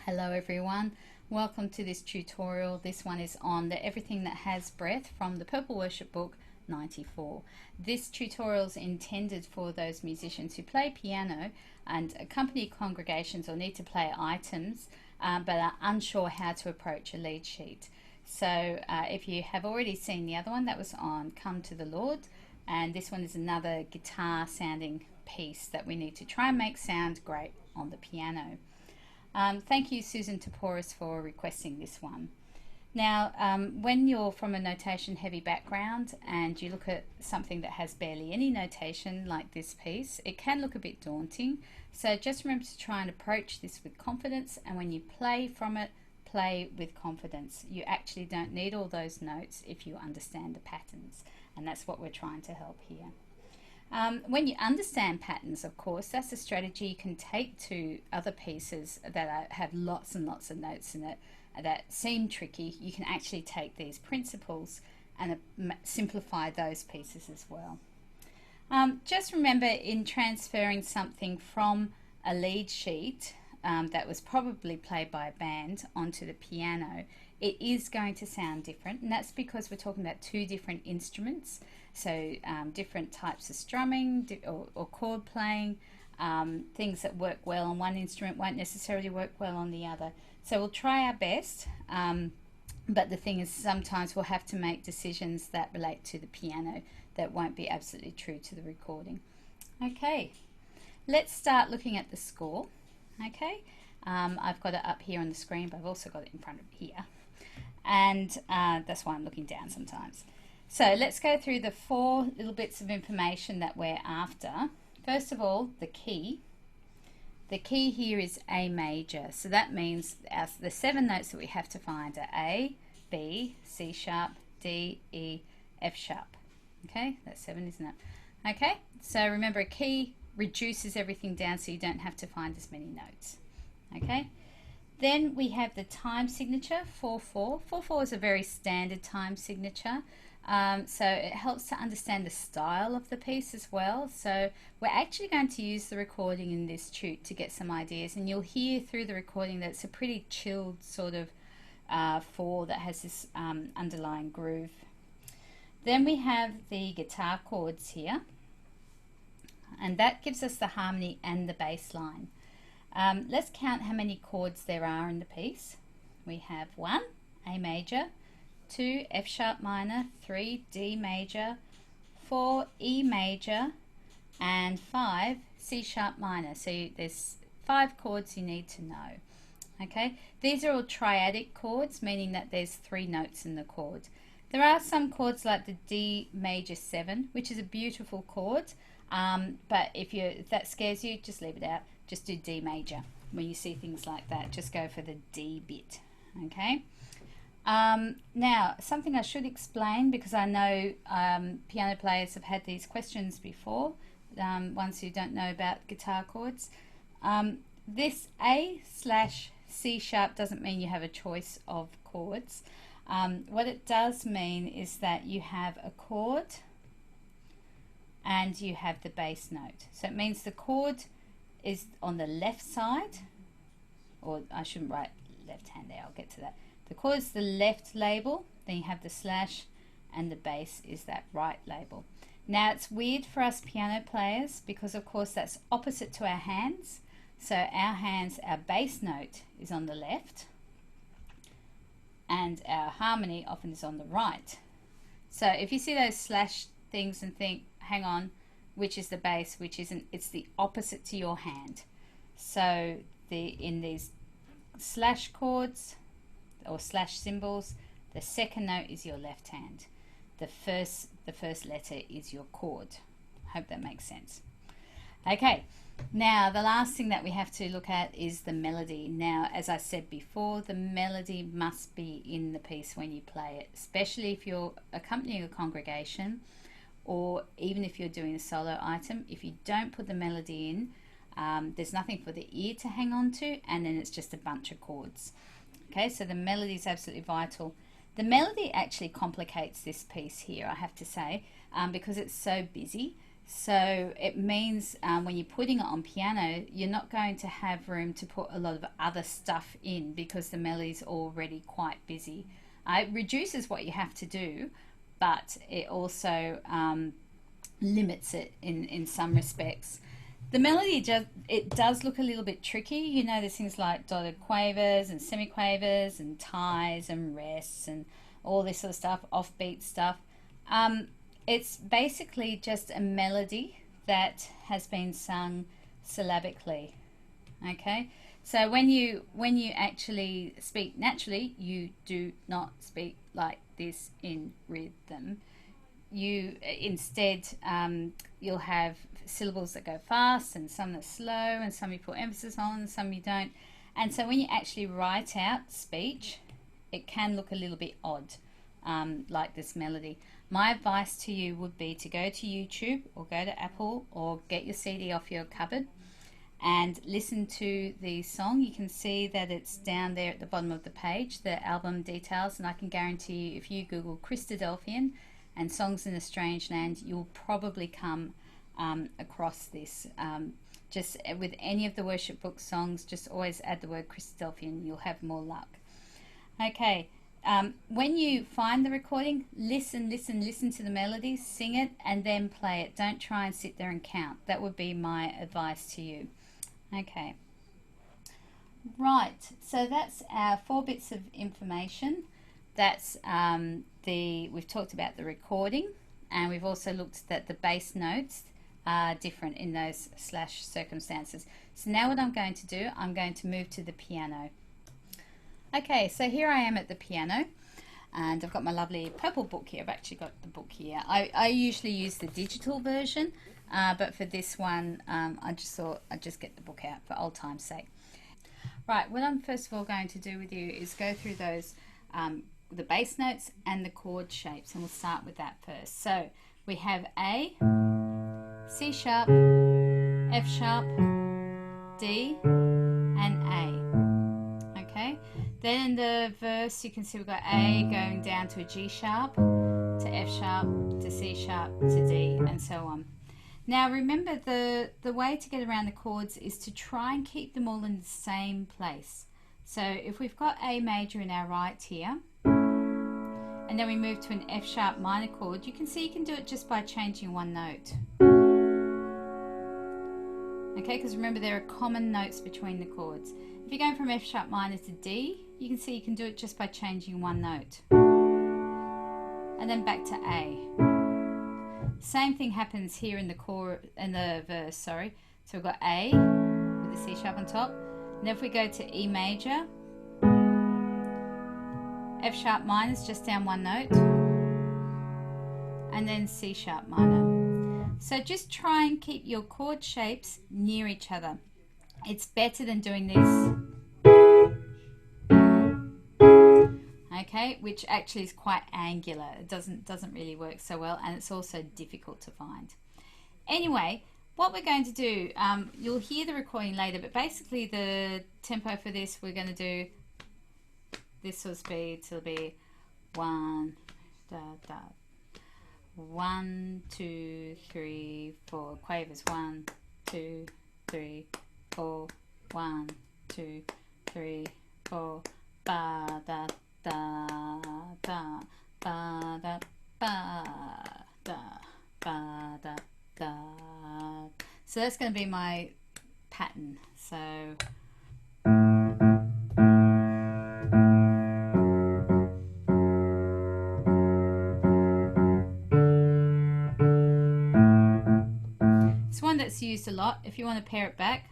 Hello everyone, welcome to this tutorial. This one is on the Everything That Has Breath from the Purple Worship Book 94. This tutorial is intended for those musicians who play piano and accompany congregations or need to play items but are unsure how to approach a lead sheet. So if you have already seen the other one, that was on Come to the Lord, and this one is another guitar sounding piece that we need to try and make sound great on the piano. Thank you, Susan Toporis, for requesting this one. Now, when you're from a notation heavy background and you look at something that has barely any notation like this piece, it can look a bit daunting. So just remember to try and approach this with confidence, and when you play from it, play with confidence. You actually don't need all those notes if you understand the patterns, and that's what we're trying to help here. When you understand patterns, of course, that's a strategy you can take to other pieces that have lots and lots of notes in it that seem tricky. You can actually take these principles and simplify those pieces as well. Just remember, in transferring something from a lead sheet that was probably played by a band onto the piano, it is going to sound different, and that's because we're talking about two different instruments. So different types of strumming or chord playing, things that work well on one instrument won't necessarily work well on the other. So we'll try our best, but the thing is, sometimes we'll have to make decisions that relate to the piano that won't be absolutely true to the recording. Okay, let's start looking at the score. Okay, I've got it up here on the screen, but I've also got it in front of here, and that's why I'm looking down sometimes. So let's go through the four little bits of information that we're after. First of all, the key. The key here is A major. So that means the 7 notes that we have to find are A, B, C sharp, D, E, F sharp. Okay, that's 7, isn't it? Okay, so remember, a key reduces everything down so you don't have to find as many notes. Okay, then we have the time signature, 4/4. 4/4 is a very standard time signature. So it helps to understand the style of the piece as well. So we're actually going to use the recording in this tute to get some ideas, and you'll hear through the recording that it's a pretty chilled sort of 4 that has this underlying groove. Then we have the guitar chords here, and that gives us the harmony and the bass line. Let's count how many chords there are in the piece. We have 1, A major, 2, F sharp minor, 3, D major, 4, E major, and 5, C sharp minor. So there's 5 chords you need to know. Okay, these are all triadic chords, meaning that there's 3 notes in the chord. There are some chords like the D major 7, which is a beautiful chord, but if that scares you, just leave it out. Just do D major. When you see things like that, just go for the D bit. Okay. Now, something I should explain, because I know piano players have had these questions before, ones who don't know about guitar chords. This A/C sharp doesn't mean you have a choice of chords. What it does mean is that you have a chord and you have the bass note. So it means the chord is on the left side, or I shouldn't write left hand there, I'll get to that. The chord is the left label, then you have the slash, and the bass is that right label. Now, it's weird for us piano players because, of course, that's opposite to our hands. So our hands, our bass note is on the left, and our harmony often is on the right. So if you see those slash things and think, hang on, which is the bass, which isn't, it's the opposite to your hand. So in these slash chords, or slash symbols, the second note is your left hand. The first letter is your chord. Hope that makes sense. Okay, now the last thing that we have to look at is the melody. Now, as I said before, the melody must be in the piece when you play it, especially if you're accompanying a congregation, or even if you're doing a solo item. If you don't put the melody in, there's nothing for the ear to hang on to, and then it's just a bunch of chords. Okay, so the melody is absolutely vital. The melody actually complicates this piece here, I have to say, because it's so busy. So it means when you're putting it on piano, you're not going to have room to put a lot of other stuff in because the melody's already quite busy. It reduces what you have to do, but it also limits it in some respects. The melody does look a little bit tricky. You know, there's things like dotted quavers and semiquavers and ties and rests and all this sort of stuff, offbeat stuff. It's basically just a melody that has been sung syllabically. Okay, so when you actually speak naturally, you do not speak like this in rhythm. You instead you'll have syllables that go fast and some that slow and some you put emphasis on and some you don't. And so when you actually write out speech, it can look a little bit odd, like this melody. My advice to you would be to go to YouTube or go to Apple or get your CD off your cupboard and listen to the song. You can see that it's down there at the bottom of the page, the album details, and I can guarantee you if you Google Christadelphian and Songs in a Strange Land, you'll probably come across this. Just with any of the worship book songs, just always add the word Christadelphian, you'll have more luck. Okay, when you find the recording, listen to the melody, sing it, and then play it. Don't try and sit there and count. That would be my advice to you. Okay. Right, so that's our 4 bits of information. That's we've talked about the recording, and we've also looked at the bass notes are different in those slash circumstances. So now what I'm going to do, I'm going to move to the piano. Okay, so here I am at the piano, and I've got my lovely purple book here. I've actually got the book here. I usually use the digital version, but for this one, I just thought I'd just get the book out for old time's sake. Right, what I'm first of all going to do with you is go through those, the bass notes and the chord shapes, and we'll start with that first. So we have A, C sharp, F sharp, D, and A. Okay, then in the verse you can see we've got A going down to a G sharp, to F sharp, to C sharp, to D, and so on. Now remember, the way to get around the chords is to try and keep them all in the same place. So if we've got A major in our right here, and then we move to an F sharp minor chord, you can see you can do it just by changing one note. Okay, because remember there are common notes between the chords. If you're going from F sharp minor to D, you can see you can do it just by changing one note. And then back to A. Same thing happens here in the verse, sorry. So we've got A with the C sharp on top. And if we go to E major, F sharp minor is just down one note, and then C sharp minor. So just try and keep your chord shapes near each other. It's better than doing this, okay, which actually is quite angular. It doesn't really work so well, and it's also difficult to find. Anyway, what we're going to do, you'll hear the recording later, but basically the tempo for this, we're going to do this will speed, so it'll be 1, da, da, 1, 2, 3, 4, quavers, 1, 2, 3, 4, 1, 2, 3, 4, ba da da da ba da ba da ba da da. So that's going to be my pattern. So it's one that's used a lot. If you want to pare it back,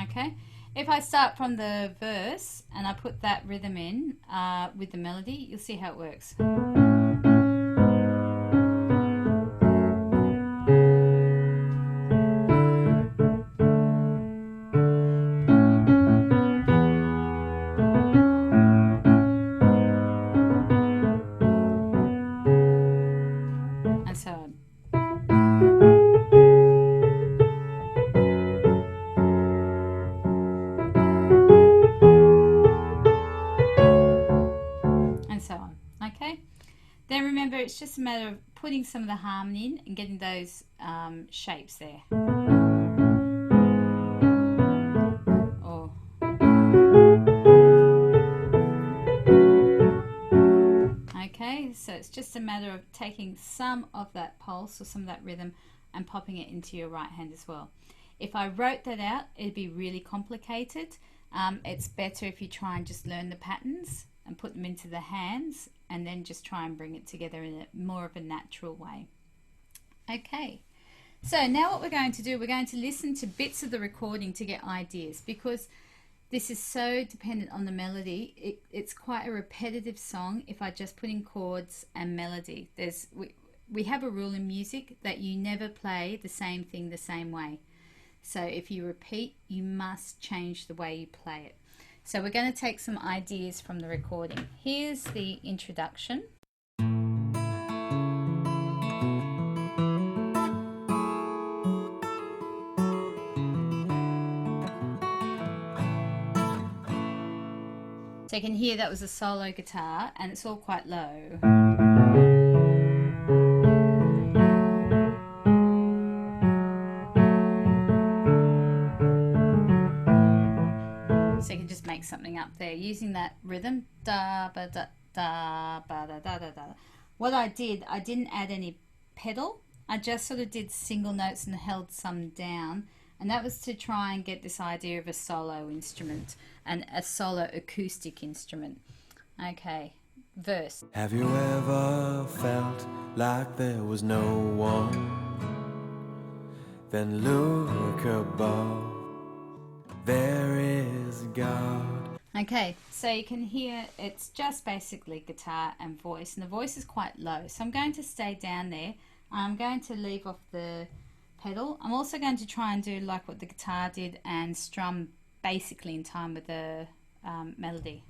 okay. If I start from the verse and I put that rhythm in with the melody, you'll see how it works. And so on. remember, it's just a matter of putting some of the harmony in and getting those shapes there. Oh. Okay, so it's just a matter of taking some of that pulse or some of that rhythm and popping it into your right hand as well. If I wrote that out, it'd be really complicated. It's better if you try and just learn the patterns and put them into the hands and then just try and bring it together in a more of a natural way. Okay, so now what we're going to do, we're going to listen to bits of the recording to get ideas, because this is so dependent on the melody. It's quite a repetitive song if I just put in chords and melody. We have a rule in music that you never play the same thing the same way. So if you repeat, you must change the way you play it. So we're going to take some ideas from the recording. Here's the introduction. So you can hear that was a solo guitar and it's all quite low. So you can just make something up there using that rhythm. Da ba da da ba da da da da. What I didn't add any pedal. I just sort of did single notes and held some down, and that was to try and get this idea of a solo instrument and a solo acoustic instrument. Okay, verse. Have you ever felt like there was no one? Then look above. There is God. Okay, so you can hear it's just basically guitar and voice, and the voice is quite low. So I'm going to stay down there. I'm going to leave off the pedal. I'm also going to try and do like what the guitar did and strum basically in time with the melody.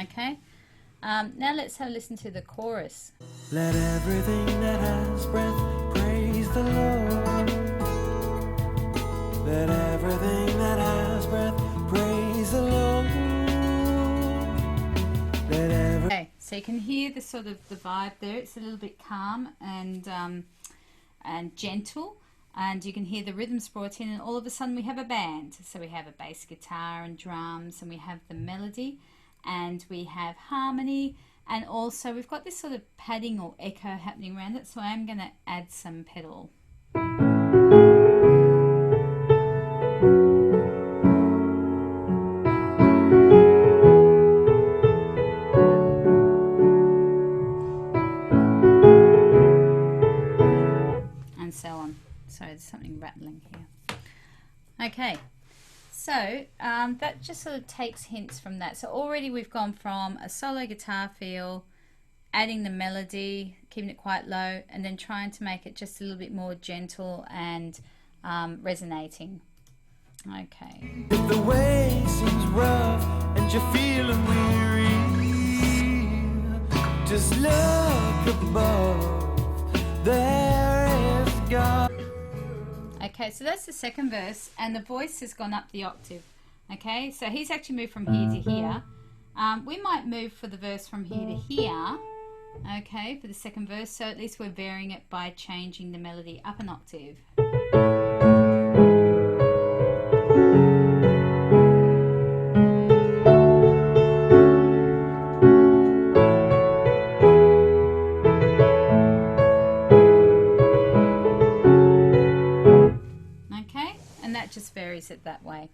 Okay, now let's have a listen to the chorus. Let everything that has breath praise the Lord. Let everything that has breath praise the Lord. Okay, so you can hear the sort of the vibe there. It's a little bit calm and gentle, and you can hear the rhythms brought in, and all of a sudden we have a band. So we have a bass guitar and drums, and we have the melody, and we have harmony, and also we've got this sort of padding or echo happening around it, so I'm going to add some pedal. And so on. Sorry, there's something rattling here. Okay. So that just sort of takes hints from that. So already we've gone from a solo guitar feel, adding the melody, keeping it quite low, and then trying to make it just a little bit more gentle and resonating. Okay. If the way seems rough and you're feeling weary, just look above. There is God. Okay, so that's the second verse, and the voice has gone up the octave. Okay, so he's actually moved from here to here. We might move for the verse from here to here, okay, for the second verse, so at least we're varying it by changing the melody up an octave. Just varies it that way.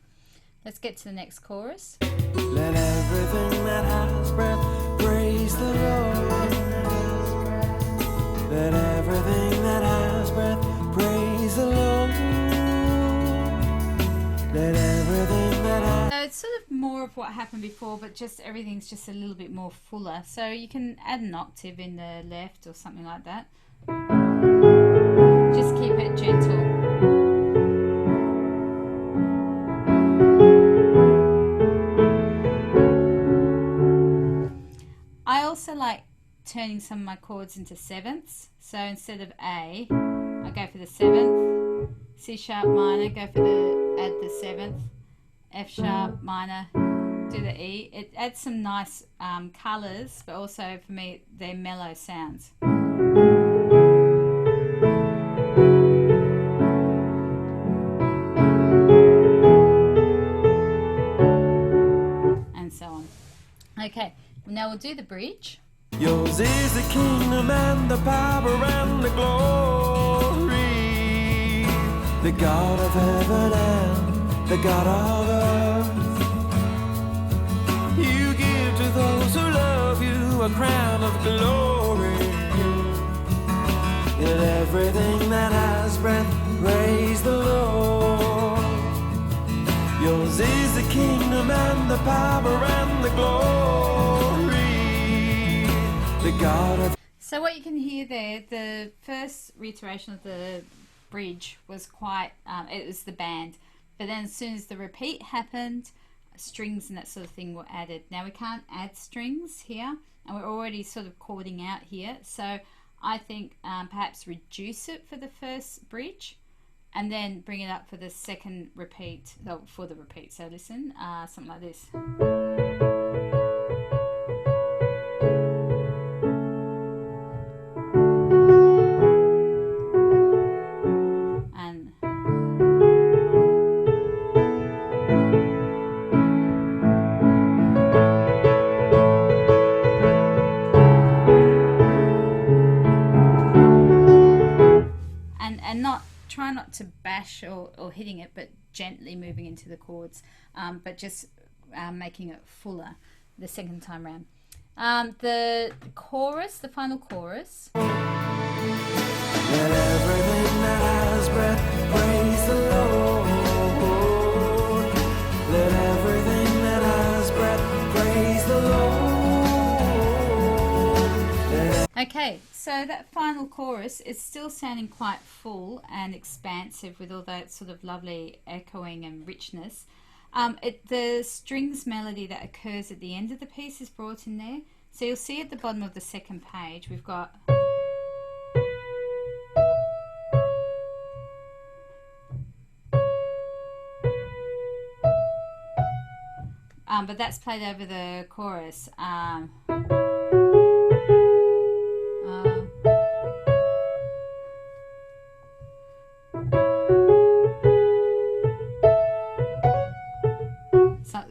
Let's get to the next chorus. Let everything that has breath praise the Lord. Let everything that has breath praise the Lord. Let everything that has... So it's sort of more of what happened before, but just everything's just a little bit more fuller. So you can add an octave in the left or something like that. Just keep it gentle. I also like turning turning some of my chords into sevenths. So instead of A, I go for the seventh, C sharp minor, go for the, add the seventh, F sharp minor, do the E. It adds some nice colours, but also for me they're mellow sounds. And so on. Okay, now we'll do the bridge. Yours is the kingdom and the power and the glory, the God of heaven and the God of earth. You give to those who love you a crown of glory. Let everything that has breath praise the Lord. Yours is the kingdom and the power and the glory, the God of... So what you can hear there, the first reiteration of the bridge was quite, it was the band. But then as soon as the repeat happened, strings and that sort of thing were added. Now we can't add strings here, and we're already sort of chording out here. So I think perhaps reduce it for the first bridge, and then bring it up for the second repeat, for the repeat. So listen, something like this. And not try not to bash or hitting it, but gently moving into the chords, but just making it fuller the second time round. The chorus, the final chorus. Let everything that has breath praise the Lord. Let everything that has breath praise the Lord. Okay, so that final chorus is still sounding quite full and expansive with all that sort of lovely echoing and richness. The strings melody that occurs at the end of the piece is brought in there. So you'll see at the bottom of the second page we've got but that's played over the chorus.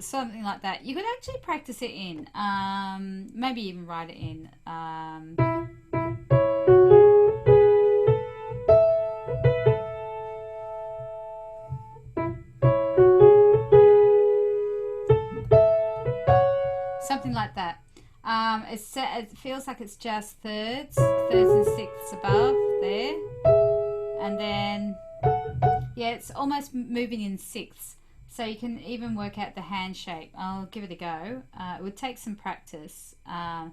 Something like that. You could actually practice it in, maybe even write it in. Something like that. It feels like it's just thirds and sixths above there, and then yeah, it's almost moving in sixths. So you can even work out the hand shape. I'll give it a go. It would take some practice. Something,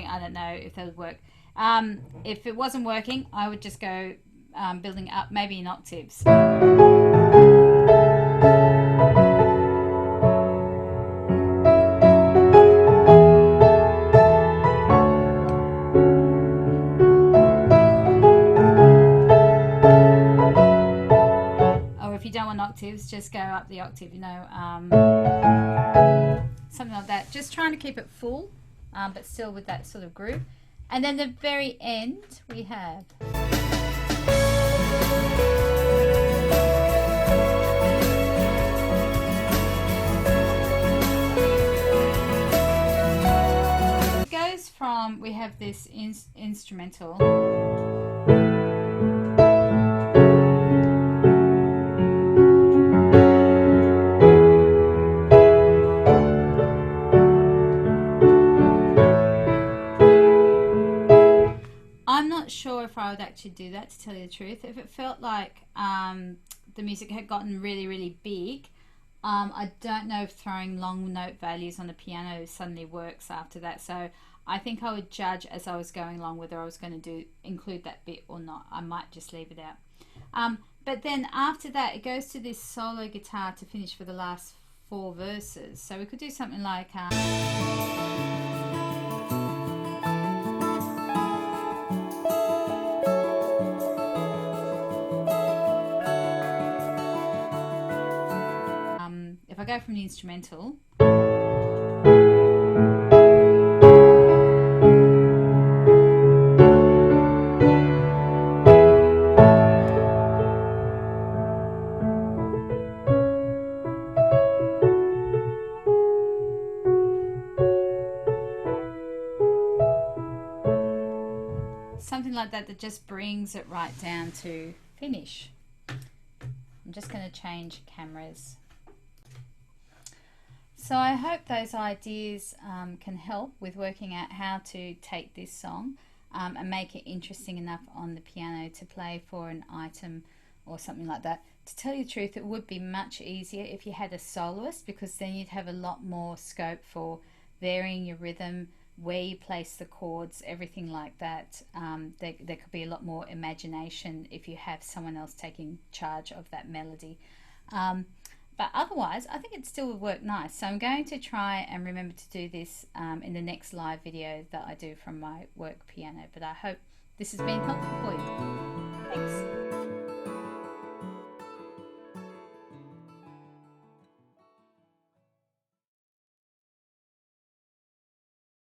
I don't know if that would work. If it wasn't working, I would just go building up, maybe in octaves. Octaves, just go up the octave, you know, something like that. Just trying to keep it full, but still with that sort of groove. And then the very end we have. It goes from, we have this instrumental. I'm not sure if I would actually do that, to tell you the truth. If it felt like the music had gotten really, really big, I don't know if throwing long note values on the piano suddenly works after that. So I think I would judge as I was going along whether I was going to include that bit or not. I might just leave it out. But then after that, it goes to this solo guitar to finish for the last 4 verses. So we could do something like if I go from the instrumental, something like that, that just brings it right down to finish. I'm just going to change cameras. So I hope those ideas can help with working out how to take this song and make it interesting enough on the piano to play for an item or something like that. To tell you the truth, it would be much easier if you had a soloist, because then you'd have a lot more scope for varying your rhythm, where you place the chords, everything like that. There could be a lot more imagination if you have someone else taking charge of that melody. But otherwise, I think it still would work nice. So I'm going to try and remember to do this in the next live video that I do from my work piano. But I hope this has been helpful for you. Thanks.